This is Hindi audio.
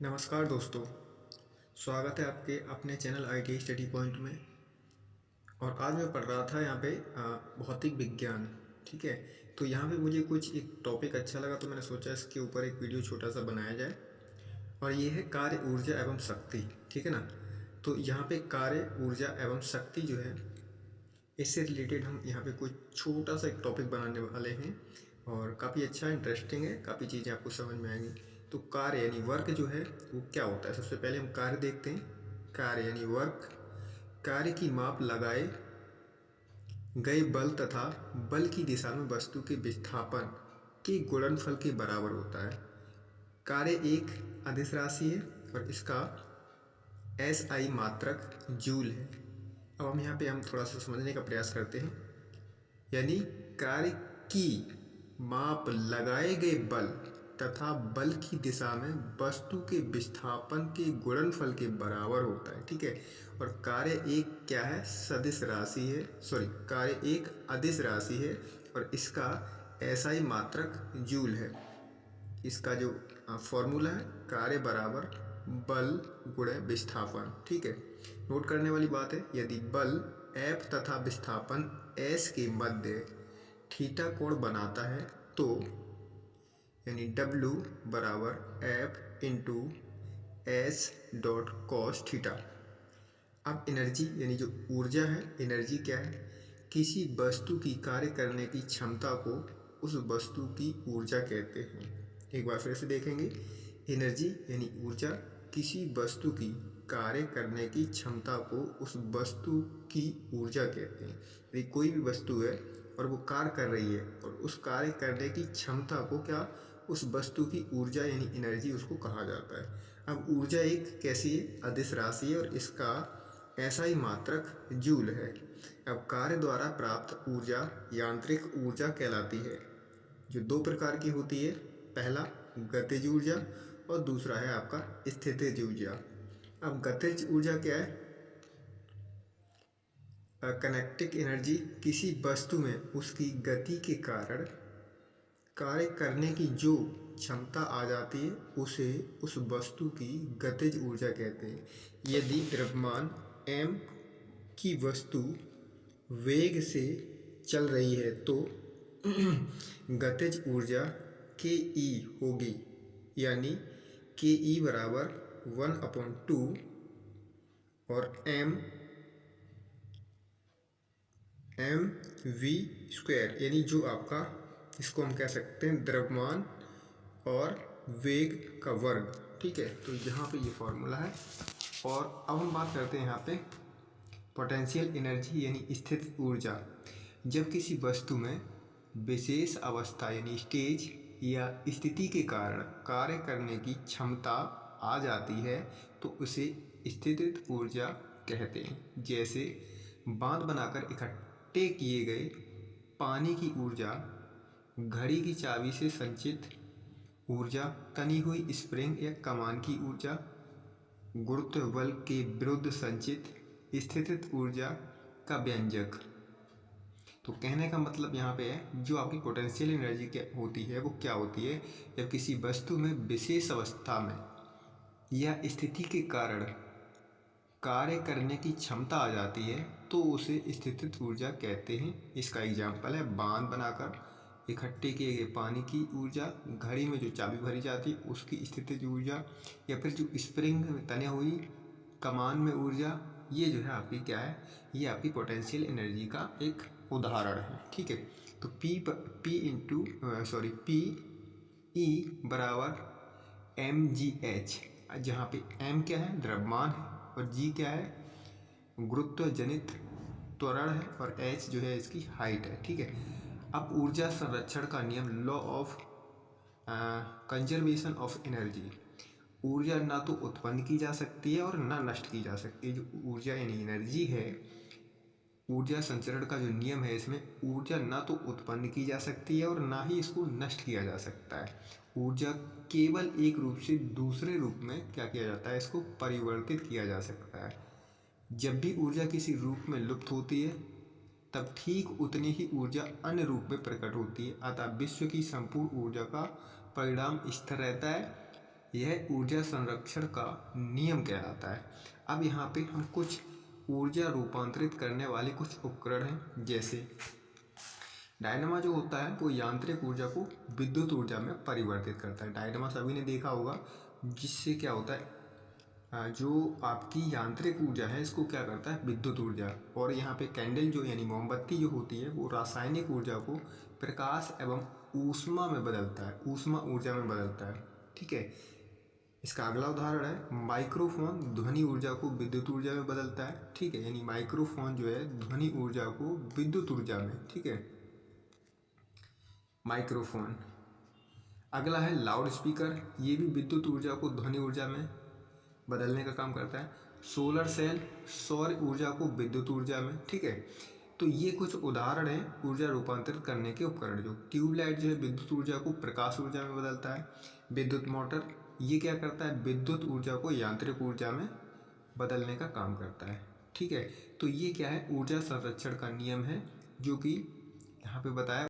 नमस्कार दोस्तों। स्वागत है आपके अपने चैनल आईटी स्टडी पॉइंट में। और आज मैं पढ़ रहा था यहाँ पे भौतिक विज्ञान। ठीक है, तो यहाँ पे मुझे कुछ एक टॉपिक अच्छा लगा तो मैंने सोचा इसके ऊपर एक वीडियो छोटा सा बनाया जाए। और ये है कार्य ऊर्जा एवं शक्ति। ठीक है ना। तो यहाँ पे कार्य ऊर्जा एवं शक्ति जो है इससे रिलेटेड हम यहाँ पे कुछ छोटा सा एक टॉपिक बनाने वाले हैं। और काफ़ी अच्छा इंटरेस्टिंग है, काफ़ी चीज़ें आपको समझ में आएंगी। तो कार्य यानी वर्क जो है वो क्या होता है, सबसे पहले हम कार्य देखते हैं। कार्य यानी वर्क, कार्य की माप लगाए गए बल तथा बल की दिशा में वस्तु के विस्थापन के गुणनफल के बराबर होता है। कार्य एक अदिश राशि है और इसका SI मात्रक जूल है। अब हम थोड़ा सा समझने का प्रयास करते हैं। यानी कार्य की माप लगाए गए बल तथा बल की दिशा में वस्तु के विस्थापन के गुणनफल के बराबर होता है। ठीक है। और कार्य एक क्या है, सदिश राशि है। कार्य एक अदिश राशि है और इसका SI मात्रक जूल है। इसका जो फॉर्मूला है, कार्य बराबर बल गुणे विस्थापन। ठीक है। नोट करने वाली बात है, यदि बल F तथा विस्थापन S के मध्य थीटा कोण बनाता है तो यानी W बराबर F into S dot cos theta. अब एनर्जी यानी जो ऊर्जा है, एनर्जी क्या है, किसी वस्तु की कार्य करने की क्षमता को उस वस्तु की ऊर्जा कहते हैं। एक बार फिर से देखेंगे। एनर्जी यानी ऊर्जा, किसी वस्तु की कार्य करने की क्षमता को उस वस्तु की ऊर्जा कहते हैं। यदि कोई भी वस्तु है और वो कार्य कर रही है और उस कार्य करने की क्षमता को क्या, उस वस्तु की ऊर्जा यानी एनर्जी उसको कहा जाता है। अब ऊर्जा एक कैसी है, अदिश राशि है और इसका SI मात्रक जूल है। अब कार्य द्वारा प्राप्त ऊर्जा यांत्रिक ऊर्जा कहलाती है, जो दो प्रकार की होती है। पहला गतिज ऊर्जा और दूसरा है आपका स्थितिज ऊर्जा। अब गतिज ऊर्जा क्या है, कनेक्टिक एनर्जी, किसी वस्तु में उसकी गति के कारण कार्य करने की जो क्षमता आ जाती है उसे उस वस्तु की गतिज ऊर्जा कहते हैं। यदि द्रव्यमान m की वस्तु वेग से चल रही है तो गतिज ऊर्जा के ई होगी, यानी के ई बराबर 1/2 और एम वी स्क्वायर, यानी जो आपका, इसको हम कह सकते हैं द्रव्यमान और वेग का वर्ग। ठीक है, तो यहाँ पे ये फॉर्मूला है। और अब हम बात करते हैं यहाँ पे पोटेंशियल एनर्जी यानी स्थित ऊर्जा। जब किसी वस्तु में विशेष अवस्था यानी स्टेज या स्थिति के कारण कार्य करने की क्षमता आ जाती है तो उसे स्थितिज ऊर्जा कहते हैं। जैसे बांध बनाकर इकट्ठे किए गए पानी की ऊर्जा, घड़ी की चाबी से संचित ऊर्जा, तनी हुई स्प्रिंग या कमान की ऊर्जा, गुरुत्व बल के विरुद्ध संचित स्थितिज ऊर्जा का व्यंजक। तो कहने का मतलब यहाँ पे है, जो आपकी पोटेंशियल एनर्जी क्या होती है वो क्या होती है, जब किसी वस्तु में विशेष अवस्था में या स्थिति के कारण कार्य करने की क्षमता आ जाती है तो उसे स्थितिज ऊर्जा कहते हैं। इसका एग्जाम्पल है बांध बनाकर इकट्ठे किए गए पानी की ऊर्जा, घड़ी में जो चाबी भरी जाती है उसकी स्थितिज ऊर्जा, या फिर जो स्प्रिंग में तने हुई कमान में ऊर्जा। ये जो है आपकी क्या है, ये आपकी पोटेंशियल एनर्जी का एक उदाहरण है। ठीक है, तो पी ई बराबर mgh, जहाँ पे m क्या है, द्रव्यमान है, और g क्या है, गुरुत्व जनित त्वरण है, और h जो है इसकी हाइट है। ठीक है। अब ऊर्जा संरक्षण का नियम, law of conservation of energy. ऊर्जा ना तो उत्पन्न की जा सकती है और ना नष्ट की जा सकती है। जो ऊर्जा यानी एनर्जी है, ऊर्जा संचरण का जो नियम है, इसमें ऊर्जा ना तो उत्पन्न की जा सकती है और ना ही इसको नष्ट किया जा सकता है। ऊर्जा केवल एक रूप से दूसरे रूप में क्या किया जाता है, इसको परिवर्तित किया जा सकता है। जब भी ऊर्जा किसी रूप में लुप्त होती है तब ठीक उतनी ही ऊर्जा अन्य रूप में प्रकट होती है। अतः विश्व की संपूर्ण ऊर्जा का परिणाम स्थिर रहता है यह ऊर्जा संरक्षण का नियम कहलाता है। अब यहाँ पे हम कुछ ऊर्जा रूपांतरित करने वाले कुछ उपकरण हैं, जैसे डायनामा जो होता है वो यांत्रिक ऊर्जा को विद्युत ऊर्जा में परिवर्तित करता है। डायनामा सभी ने देखा होगा, जिससे क्या होता है जो आपकी यांत्रिक ऊर्जा है इसको क्या करता है, विद्युत ऊर्जा। और यहाँ पे कैंडल जो यानी मोमबत्ती जो होती है वो रासायनिक ऊर्जा को प्रकाश एवं ऊष्मा में बदलता है, ऊष्मा ऊर्जा में बदलता है। ठीक है, इसका अगला उदाहरण है माइक्रोफोन, ध्वनि ऊर्जा को विद्युत ऊर्जा में बदलता है। ठीक है, यानी माइक्रोफोन जो है ध्वनि ऊर्जा को विद्युत ऊर्जा में, ठीक है, माइक्रोफोन। अगला है लाउड स्पीकर, ये भी विद्युत ऊर्जा को ध्वनि ऊर्जा में बदलने का काम करता है। सोलर सेल, सौर ऊर्जा को विद्युत ऊर्जा में। ठीक है, तो ये कुछ उदाहरण हैं ऊर्जा रूपांतरित करने के उपकरण। जो ट्यूबलाइट जो है विद्युत ऊर्जा को प्रकाश ऊर्जा में बदलता है। विद्युत मोटर ये क्या करता है, विद्युत ऊर्जा को यांत्रिक ऊर्जा में बदलने का काम करता है। ठीक है, तो ये क्या है, ऊर्जा संरक्षण का नियम है, जो कि यहाँ पे बताया।